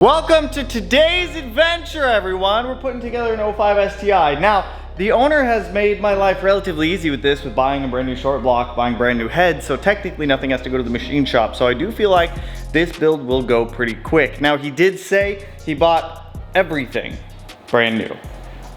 Welcome to today's adventure, everyone. We're putting together an 05 STI. Now, the owner has made my life relatively easy with this, with buying a brand new short block, buying brand new heads, so technically nothing has to go to the machine shop. So I do feel like this build will go pretty quick. Now, he did say he bought everything brand new.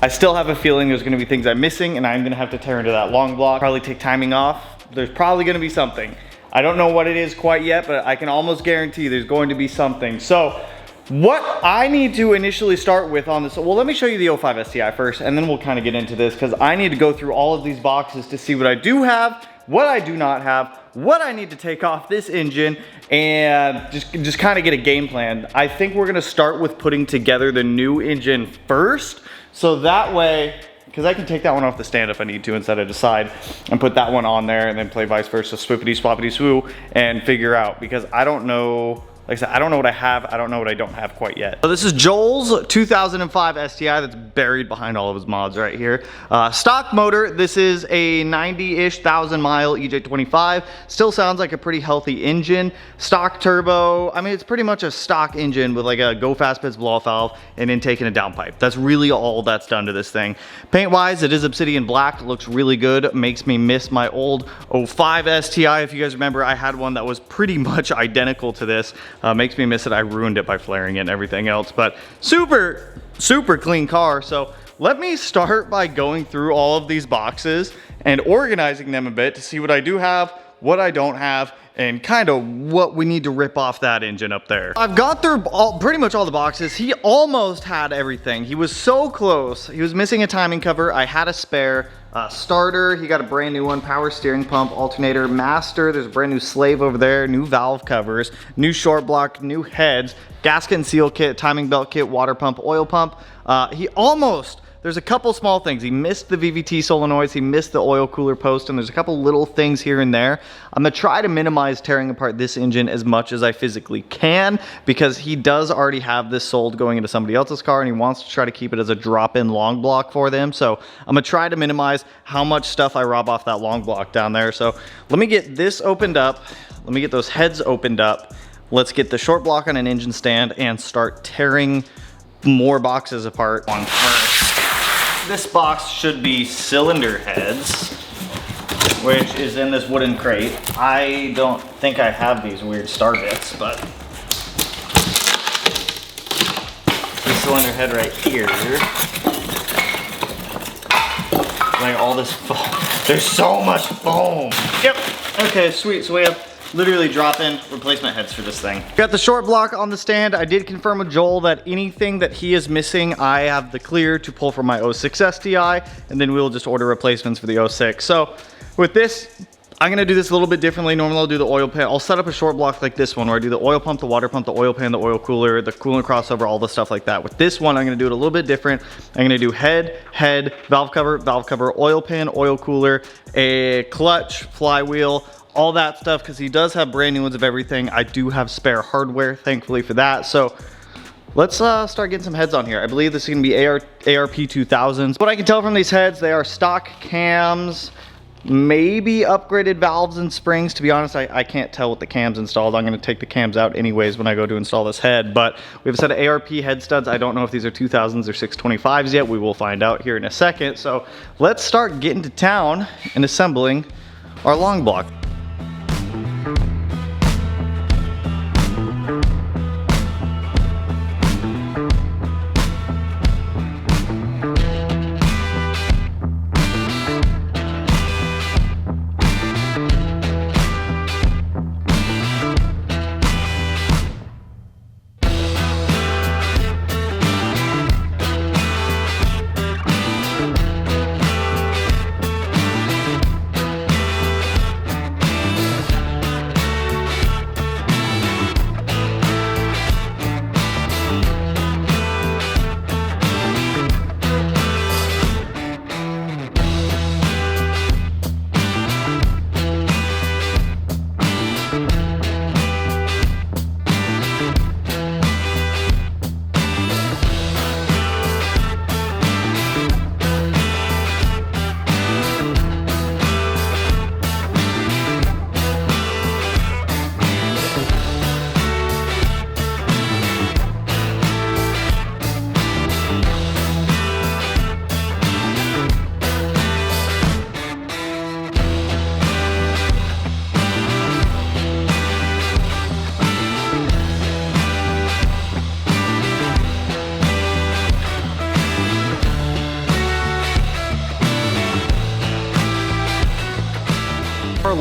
I still have a feeling there's gonna be things I'm missing and I'm gonna have to tear into that long block, probably take timing off. There's probably gonna be something. I don't know what it is quite yet, but I can almost guarantee there's going to be something. So, what I need to initially start with on this, well, let me show you the 05 STI first, and then we'll kind of get into this, because I need to go through all of these boxes to see what I do have, what I do not have, what I need to take off this engine, and just kind of get a game plan. I think we're gonna start with putting together the new engine first, so that way, because I can take that one off the stand if I need to instead of decide, and put that one on there, and then play vice versa, swippity swappity swoo, and figure out, because I don't know. Like I said, I don't know what I have. I don't know what I don't have quite yet. So this is Joel's 2005 STI that's buried behind all of his mods right here. Stock motor. This is a 90-ish 1,000-mile EJ25. Still sounds like a pretty healthy engine. Stock turbo. I mean, it's pretty much a stock engine with like a go fast pits blow-off valve and intake and a downpipe. That's really all that's done to this thing. Paint-wise, it is Obsidian black. Looks really good. Makes me miss my old 05 STI. If you guys remember, I had one that was pretty much identical to this. Makes me miss it. I ruined it by flaring it and everything else, but super clean car. So let me start by going through all of these boxes and organizing them a bit to see what I do have, what I don't have, and kind of what we need to rip off that engine up there. I've got through pretty much all the boxes. He almost had everything. He was so close. He was missing a timing cover. I had a spare. Starter, he got a brand new one, power steering pump, alternator, master, there's a brand new slave over there, new valve covers, new short block, new heads, gasket and seal kit, timing belt kit, water pump, oil pump. There's a couple small things. He missed the VVT solenoids, he missed the oil cooler post, and there's a couple little things here and there. I'm gonna try to minimize tearing apart this engine as much as I physically can, because he does already have this sold going into somebody else's car, and he wants to try to keep it as a drop-in long block for them. So I'm gonna try to minimize how much stuff I rob off that long block down there. So let me get this opened up. Let me get those heads opened up. Let's get the short block on an engine stand and start tearing more boxes apart on first. This box should be cylinder heads, which is in this wooden crate. I don't think I have these weird star bits, but the cylinder head right here. Like all this foam. There's so much foam. Yep. Okay, sweet. So we have literally drop-in replacement heads for this thing. Got the short block on the stand. I did confirm with Joel that anything that he is missing, I have the clear to pull from my 06 STI, and then we'll just order replacements for the 06. So with this, I'm gonna do this a little bit differently. Normally I'll do the oil pan. I'll set up a short block like this one where I do the oil pump, the water pump, the oil pan, the oil cooler, the coolant crossover, all the stuff like that. With this one, I'm gonna do it a little bit different. I'm gonna do head, valve cover, oil pan, oil cooler, a clutch, flywheel, all that stuff, because he does have brand new ones of everything. I do have spare hardware, thankfully, for that. So let's start getting some heads on here. I believe this is gonna be ARP 2000s. What I can tell from these heads, they are stock cams, maybe upgraded valves and springs. To be honest, I can't tell with the cams installed. I'm gonna take the cams out anyways when I go to install this head, but we have a set of ARP head studs. I don't know if these are 2000s or 625s yet. We will find out here in a second. So let's start getting to town and assembling our long block.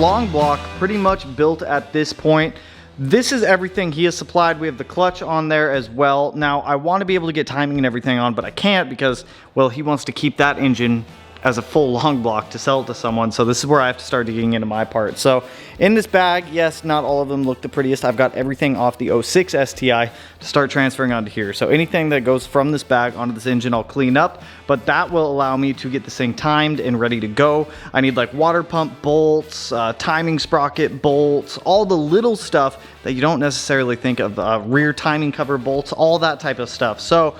long block pretty much built at this point. This is everything he has supplied. We have the clutch on there as well. Now, I want to be able to get timing and everything on, but I can't because, well, he wants to keep that engine as a full long block to sell it to someone. So this is where I have to start digging into my part. So in this bag, yes, not all of them look the prettiest. I've got everything off the 06 STI to start transferring onto here. So anything that goes from this bag onto this engine, I'll clean up, but that will allow me to get this thing timed and ready to go. I need like water pump bolts, timing sprocket bolts, all the little stuff that you don't necessarily think of, rear timing cover bolts, all that type of stuff. So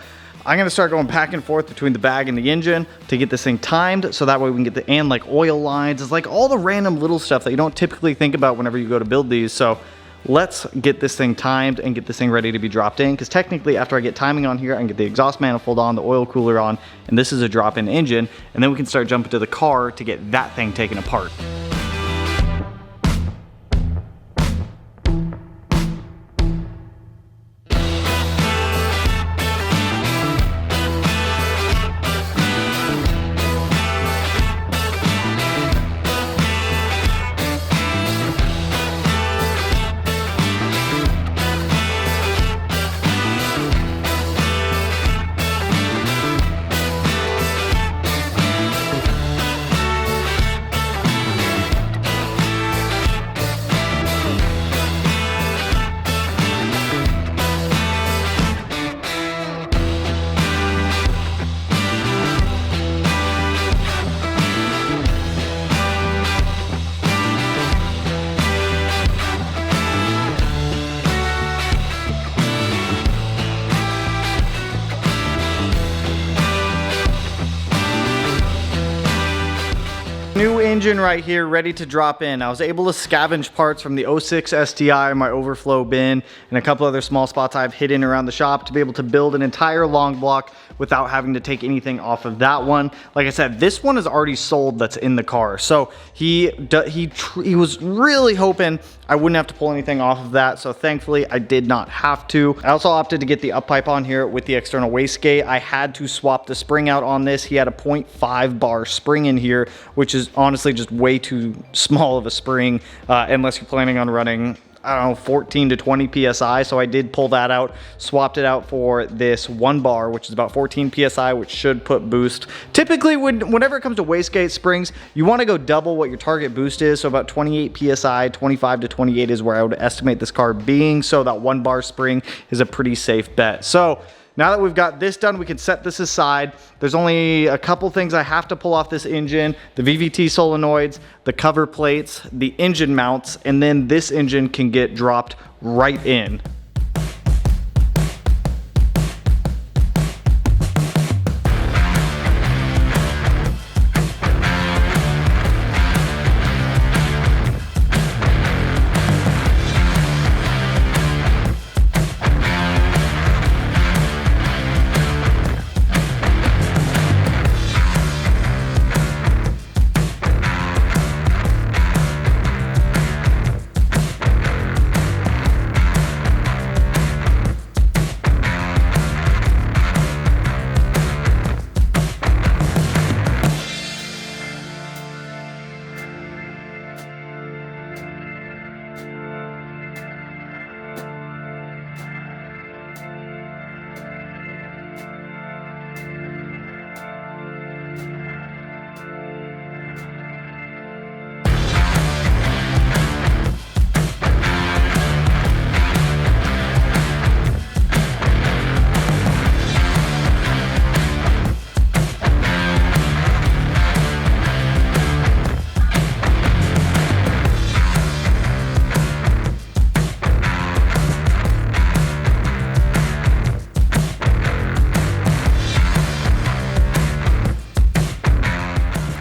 I'm gonna start going back and forth between the bag and the engine to get this thing timed, so that way we can get the, and like oil lines. It's like all the random little stuff that you don't typically think about whenever you go to build these. So let's get this thing timed and get this thing ready to be dropped in, because technically after I get timing on here, I can get the exhaust manifold on, the oil cooler on, and this is a drop-in engine, and then we can start jumping to the car to get that thing taken apart. New engine right here, ready to drop in. I was able to scavenge parts from the 06 STI, my overflow bin, and a couple other small spots I've hidden around the shop to be able to build an entire long block without having to take anything off of that one. Like I said, this one is already sold that's in the car. So he was really hoping I wouldn't have to pull anything off of that. So thankfully I did not have to. I also opted to get the up pipe on here with the external wastegate. I had to swap the spring out on this. He had a 0.5 bar spring in here, which is honestly just way too small of a spring unless you're planning on running, I don't know, 14 to 20 PSI. So I did pull that out, swapped it out for this 1 bar, which is about 14 PSI, which should put boost. Typically, whenever it comes to wastegate springs, you want to go double what your target boost is. So about 28 PSI, 25 to 28 is where I would estimate this car being. So that 1 bar spring is a pretty safe bet. So now that we've got this done, we can set this aside. There's only a couple things I have to pull off this engine: the VVT solenoids, the cover plates, the engine mounts, and then this engine can get dropped right in.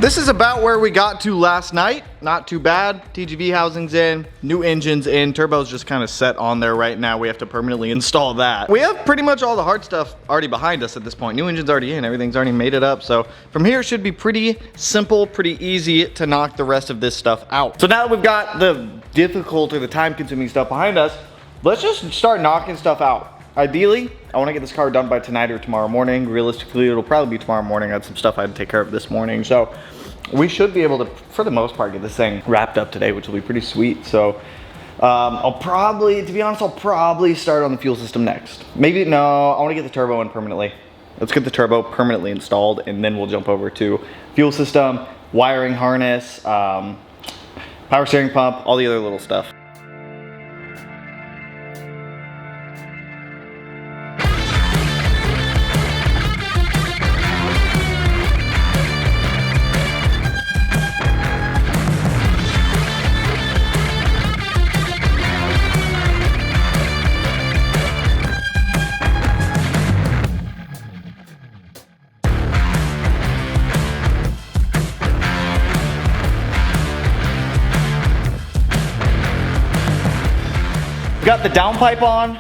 This is about where we got to last night. Not too bad. TGV housing's in, new engine's in, turbo's just kind of set on there right now. We have to permanently install that. We have pretty much all the hard stuff already behind us at this point. New engine's already in, everything's already made it up. So from here it should be pretty simple, pretty easy to knock the rest of this stuff out. So now that we've got the difficult or the time consuming stuff behind us, let's just start knocking stuff out. Ideally, I want to get this car done by tonight or tomorrow morning. Realistically, it'll probably be tomorrow morning. I had some stuff I had to take care of this morning. So we should be able to, for the most part, get this thing wrapped up today, which will be pretty sweet. So I'll probably, to be honest, I'll probably start on the fuel system next. Maybe, no, I want to get the turbo in permanently. Let's get the turbo permanently installed, and then we'll jump over to fuel system, wiring harness, power steering pump, all the other little stuff. Got the downpipe on,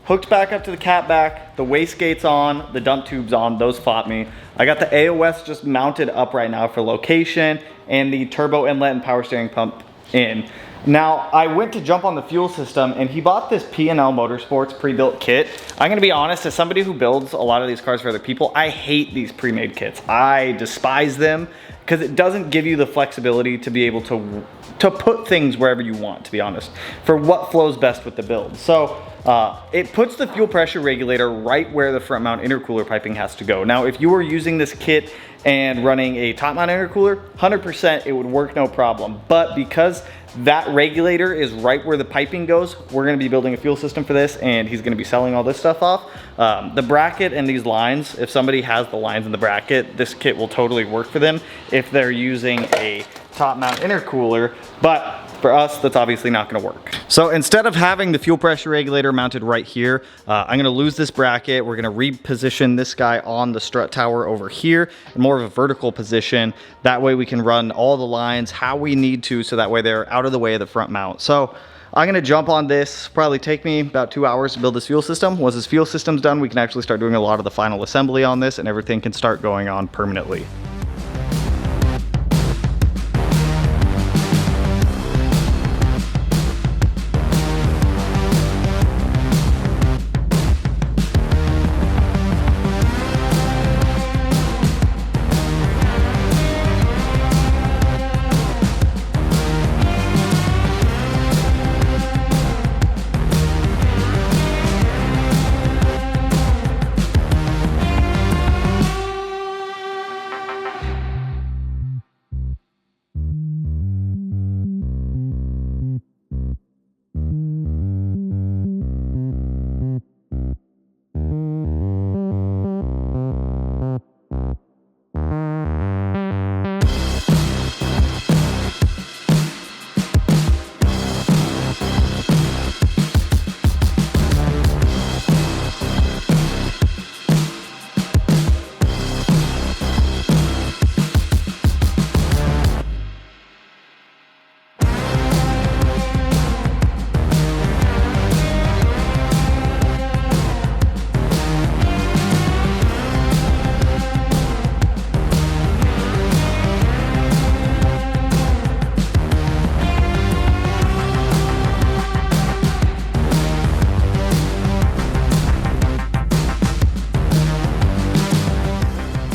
hooked back up to the cat back, the wastegate's on, the dump tube's on, those fought me. I got the AOS just mounted up right now for location, and the turbo inlet and power steering pump in. Now, I went to jump on the fuel system, and he bought this P&L Motorsports pre-built kit. I'm gonna be honest, as somebody who builds a lot of these cars for other people, I hate these pre-made kits. I despise them because it doesn't give you the flexibility to be able to put things wherever you want, to be honest, for what flows best with the build. So it puts the fuel pressure regulator right where the front mount intercooler piping has to go. Now, if you were using this kit and running a top mount intercooler, 100% it would work no problem. But because that regulator is right where the piping goes, we're gonna be building a fuel system for this, and he's gonna be selling all this stuff off. The bracket and these lines, if somebody has the lines in the bracket, this kit will totally work for them if they're using a top mount intercooler, but for us, that's obviously not gonna work. So instead of having the fuel pressure regulator mounted right here, I'm gonna lose this bracket. We're gonna reposition this guy on the strut tower over here in more of a vertical position. That way we can run all the lines how we need to, so that way they're out of the way of the front mount. So I'm gonna jump on this, probably take me about 2 hours to build this fuel system. Once this fuel system's done, we can actually start doing a lot of the final assembly on this, and everything can start going on permanently.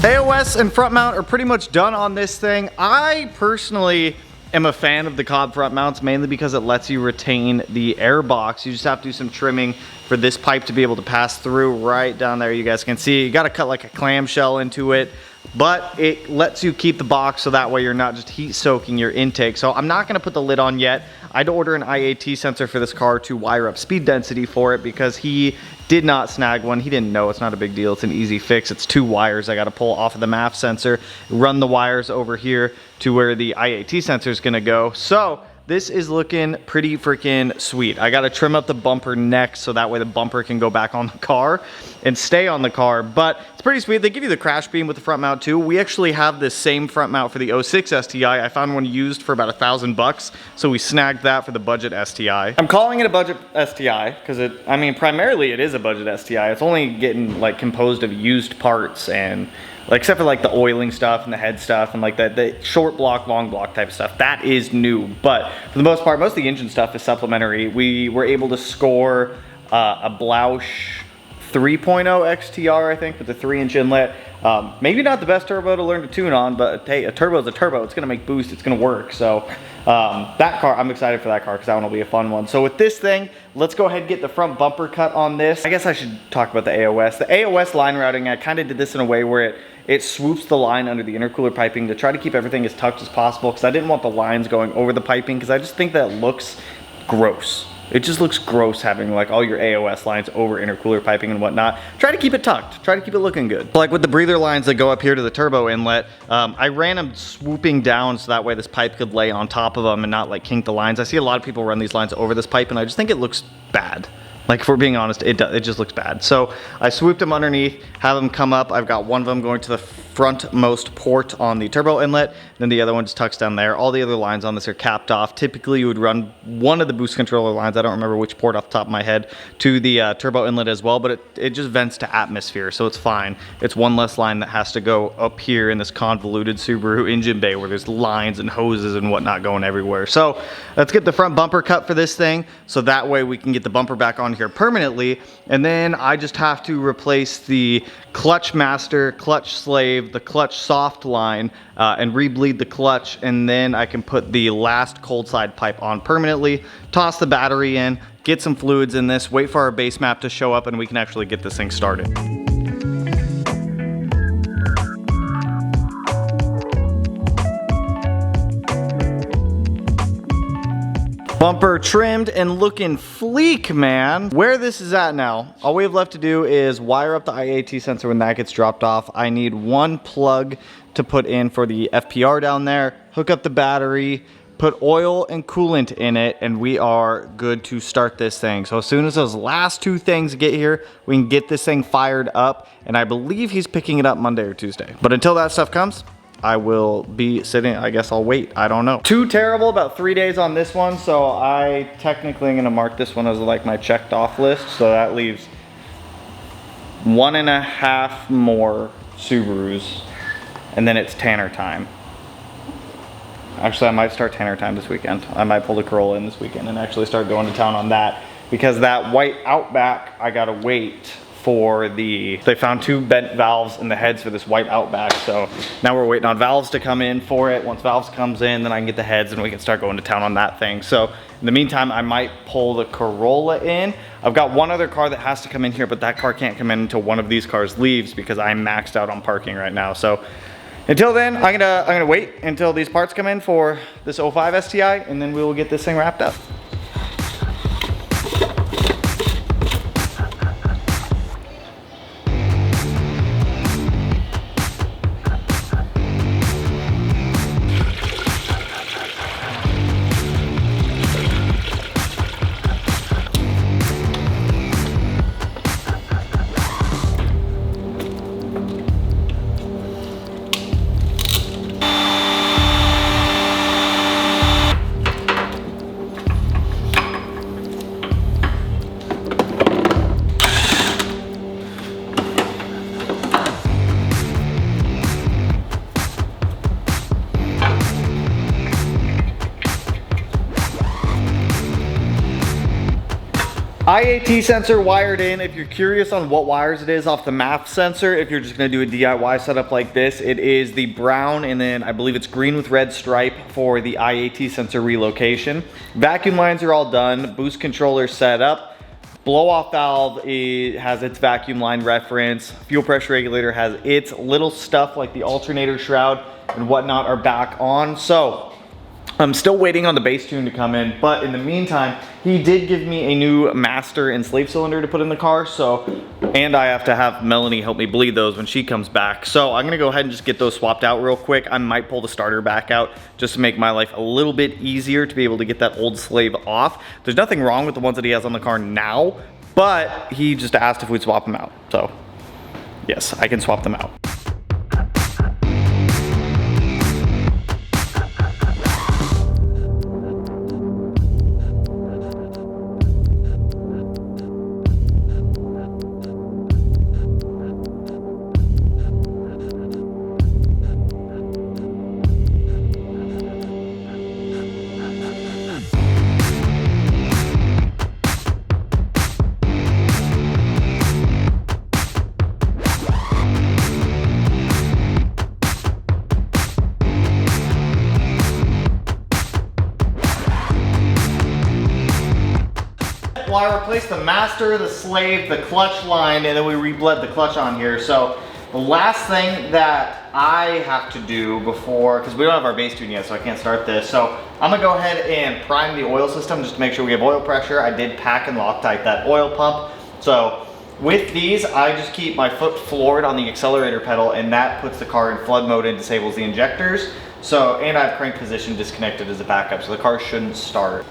AOS and front mount are pretty much done on this thing. I personally am a fan of the Cobb front mounts, mainly because it lets you retain the air box. You just have to do some trimming for this pipe to be able to pass through right down there. You guys can see you got to cut like a clamshell into it, but it lets you keep the box so that way you're not just heat soaking your intake. So I'm not going to put the lid on yet. I had to order an IAT sensor for this car to wire up speed density for it because he did not snag one. He didn't know. It's not a big deal. It's an easy fix. It's 2 wires I got to pull off of the MAF sensor, run the wires over here to where the IAT sensor is going to go. So this is looking pretty freaking sweet. I got to trim up the bumper next so that way the bumper can go back on the car and stay on the car. But it's pretty sweet. They give you the crash beam with the front mount too. We actually have this same front mount for the 06 STI. I found one used for about $1,000, so we snagged that for the budget STI. I'm calling it a budget STI because I mean, primarily it is a budget STI. It's only getting like composed of used parts and like, except for like the oiling stuff and the head stuff and like the short block, long block type stuff. That is new, but for the most part, most of the engine stuff is supplementary. We were able to score a Blausch 3.0 XTR, I think, with the 3-inch inlet. Maybe not the best turbo to learn to tune on, but hey, a turbo is a turbo. It's gonna make boost, it's gonna work. So that car, I'm excited for that car because that one will be a fun one. So with this thing, let's go ahead and get the front bumper cut on this. I guess I should talk about the AOS. The AOS line routing, I kind of did this in a way where it swoops the line under the intercooler piping to try to keep everything as tucked as possible, because I didn't want the lines going over the piping, because I just think that looks gross. It just looks gross having like all your AOS lines over intercooler piping and whatnot. Try to keep it tucked. Try to keep it looking good. Like with the breather lines that go up here to the turbo inlet, I ran them swooping down so that way this pipe could lay on top of them and not like kink the lines. I see a lot of people run these lines over this pipe and I just think it looks bad. Like, if we're being honest, it just looks bad. So I swooped them underneath, have them come up. I've got one of them going to the frontmost port on the turbo inlet, then the other one just tucks down there. All the other lines on this are capped off. Typically, you would run one of the boost controller lines, I don't remember which port off the top of my head, to the turbo inlet as well, but it just vents to atmosphere, so it's fine. It's one less line that has to go up here in this convoluted Subaru engine bay where there's lines and hoses and whatnot going everywhere. So let's get the front bumper cut for this thing, so that way we can get the bumper back on here permanently, and then I just have to replace the clutch master, clutch slave, the clutch soft line, and rebleed the clutch, and then I can put the last cold side pipe on permanently, toss the battery in, get some fluids in this, wait for our base map to show up, and we can actually get this thing started. Bumper trimmed and looking fleek, man. Where this is at now, all we have left to do is wire up the IAT sensor when that gets dropped off. I need one plug to put in for the FPR down there, hook up the battery, put oil and coolant in it, and we are good to start this thing. So as soon as those last two things get here, we can get this thing fired up, and I believe he's picking it up Monday or Tuesday. But until that stuff comes, I will be sitting, I guess I'll wait, I don't know. Too terrible, about 3 days on this one, so I technically am gonna mark this one as like my checked off list, so that leaves 1.5 more Subarus, and then it's Tanner time. Actually, I might start Tanner time this weekend. I might pull the Corolla in this weekend and actually start going to town on that, because that white Outback, I gotta wait for they found 2 bent valves in the heads for this white Outback, so now we're waiting on valves to come in for it. Once valves comes in, then I can get the heads and we can start going to town on that thing. So in the meantime, I might pull the Corolla in. I've got one other car that has to come in here, but that car can't come in until one of these cars leaves because I'm maxed out on parking right now. So until then, I'm gonna wait until these parts come in for this 05 STI, and then we will get this thing wrapped up. IAT sensor wired in. If you're curious on what wires it is off the MAF sensor, if you're just gonna do a DIY setup like this, it is the brown and then I believe it's green with red stripe for the IAT sensor relocation. Vacuum lines are all done, boost controller set up. Blow off valve has its vacuum line reference. Fuel pressure regulator has its little stuff like the alternator shroud and whatnot are back on. So I'm still waiting on the base tune to come in, but in the meantime, he did give me a new master and slave cylinder to put in the car, and I have to have Melanie help me bleed those when she comes back. So I'm gonna go ahead and just get those swapped out real quick. I might pull the starter back out just to make my life a little bit easier to be able to get that old slave off. There's nothing wrong with the ones that he has on the car now, but he just asked if we'd swap them out. So yes, I can swap them out. replaced the master, the slave, the clutch line, and then we rebled the clutch on here. So the last thing that I have to do before, because we don't have our base tune yet, so I can't start this. So I'm gonna go ahead and prime the oil system just to make sure we have oil pressure. I did pack and Loctite that oil pump. So with these, I just keep my foot floored on the accelerator pedal, and that puts the car in flood mode and disables the injectors. So, and I have crank position disconnected as a backup, so the car shouldn't start.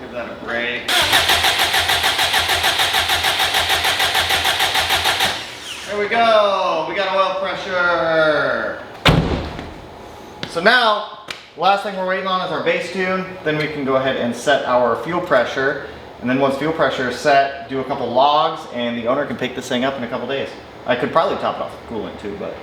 Give that a break. There we go, we got oil pressure. So now, last thing we're waiting on is our base tune. Then we can go ahead and set our fuel pressure. And then once fuel pressure is set, do a couple logs, and the owner can pick this thing up in a couple days. I could probably top it off with coolant too, but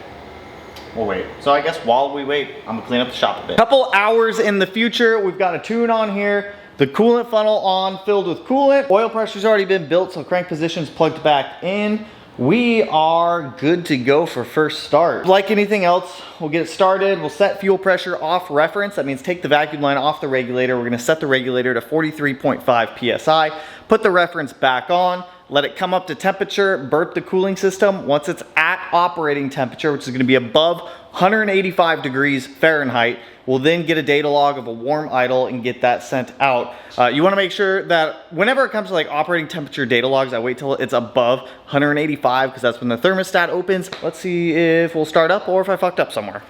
we'll wait. So I guess while we wait, I'm gonna clean up the shop a bit. Couple hours in the future, we've got a tune on here. The coolant funnel on, filled with coolant. Oil pressure's already been built, so crank position's plugged back in. We are good to go for first start. Like anything else, we'll get it started. We'll set fuel pressure off reference. That means take the vacuum line off the regulator. We're gonna set the regulator to 43.5 PSI, put the reference back on, let it come up to temperature, burp the cooling system. Once it's at operating temperature, which is gonna be above 185 degrees Fahrenheit, we'll then get a data log of a warm idle and get that sent out. You wanna make sure that whenever it comes to like operating temperature data logs, I wait till it's above 185 because that's when the thermostat opens. Let's see if we'll start up or if I fucked up somewhere.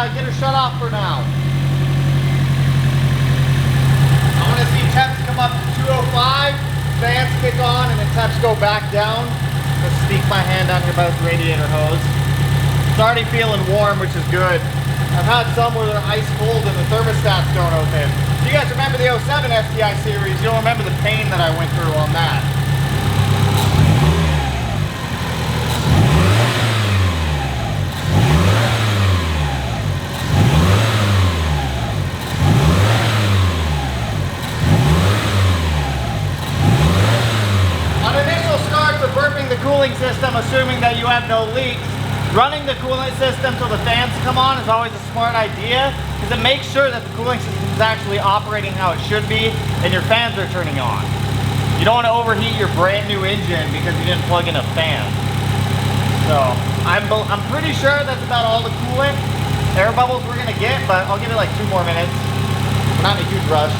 Get her shut off for now. I want to see temps come up to 205, fans kick on, and then temps go back down. Let's sneak my hand under both radiator hose. It's already feeling warm, which is good. I've had some where they're ice cold and the thermostats don't open. If you guys remember the 07 STI series, you'll remember the pain that I went through on that. Burping the cooling system, assuming that you have no leaks. Running the cooling system till the fans come on is always a smart idea because it makes sure that the cooling system is actually operating how it should be and your fans are turning on. You don't want to overheat your brand new engine because you didn't plug in a fan. So I'm pretty sure that's about all the coolant air bubbles we're gonna get, but I'll give it like 2 more minutes. We're not in a huge rush.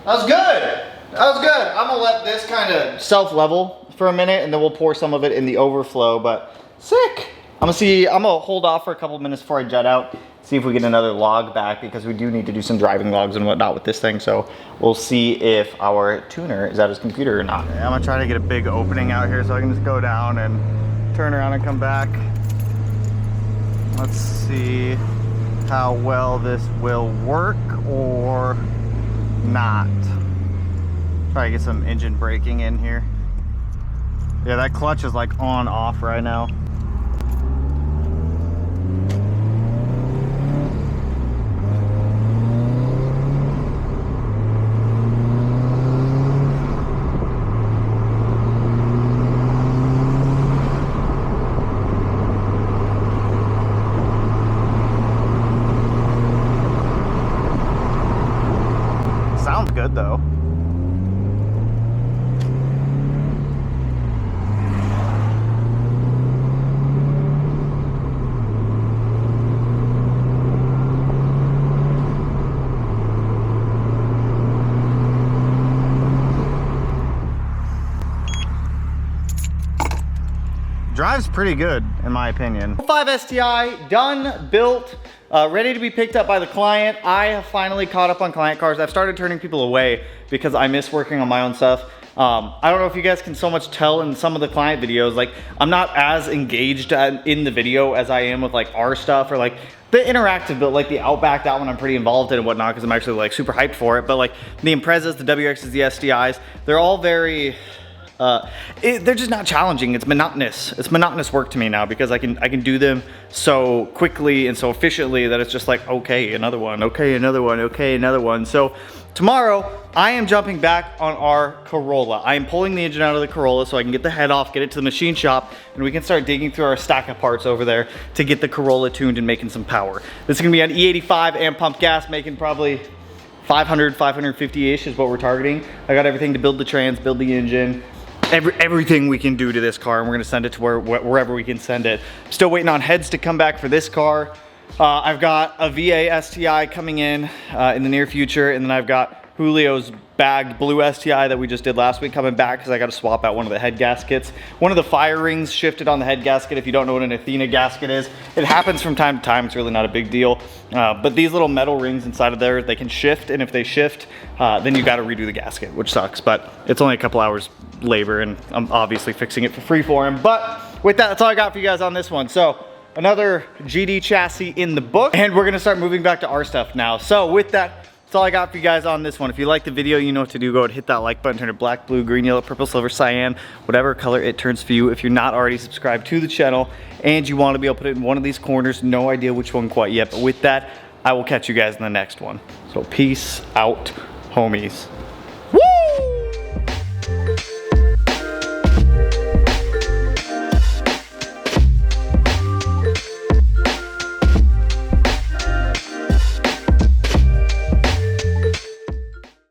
That was good. That was good. I'm gonna let this kind of self-level for a minute and then we'll pour some of it in the overflow, but sick. I'm gonna hold off for a couple minutes before I jet out, see if we get another log back because we do need to do some driving logs and whatnot with this thing. So we'll see if our tuner is at his computer or not. Okay, I'm gonna try to get a big opening out here so I can just go down and turn around and come back. Let's see how well this will work or not. Try to get some engine braking in here. Yeah, that clutch is like on off right now. Sounds good though. Drives pretty good in my opinion. 05 STI, done, built, ready to be picked up by the client. I have finally caught up on client cars. I've started turning people away because I miss working on my own stuff. I don't know if you guys can so much tell in some of the client videos, like I'm not as engaged in the video as I am with like our stuff or like the interactive build, like the Outback, that one I'm pretty involved in and whatnot because I'm actually like super hyped for it. But like the Imprezas, the WRXs, the STIs, they're all very, they're just not challenging. It's monotonous. It's monotonous work to me now because I can do them so quickly and so efficiently that it's just like, okay, another one, okay, another one, okay, another one. So tomorrow, I am jumping back on our Corolla. I am pulling the engine out of the Corolla so I can get the head off, get it to the machine shop, and we can start digging through our stack of parts over there to get the Corolla tuned and making some power. This is gonna be an E85 and pump gas, making probably 500, 550-ish is what we're targeting. I got everything to build the trans, build the engine, everything we can do to this car, and we're gonna send it to wherever we can send it. Still waiting on heads to come back for this car. I've got a VA STI coming in the near future, and then I've got Julio's bagged blue STI that we just did last week coming back because I got to swap out one of the head gaskets. One of the fire rings shifted on the head gasket. If you don't know what an Athena gasket is, it happens from time to time. It's really not a big deal. But these little metal rings inside of there, they can shift, and if they shift, then you got to redo the gasket, which sucks. But it's only a couple hours labor, and I'm obviously fixing it for free for him. But with that, that's all I got for you guys on this one. So another GD chassis in the book, and we're gonna start moving back to our stuff now. So with that, that's all I got for you guys on this one. If you like the video, you know what to do. Go ahead and hit that like button, turn it black, blue, green, yellow, purple, silver, cyan, whatever color it turns for you. If you're not already subscribed to the channel and you want to be able to put it in one of these corners, no idea which one quite yet, but with that, I will catch you guys in the next one. So peace out, homies.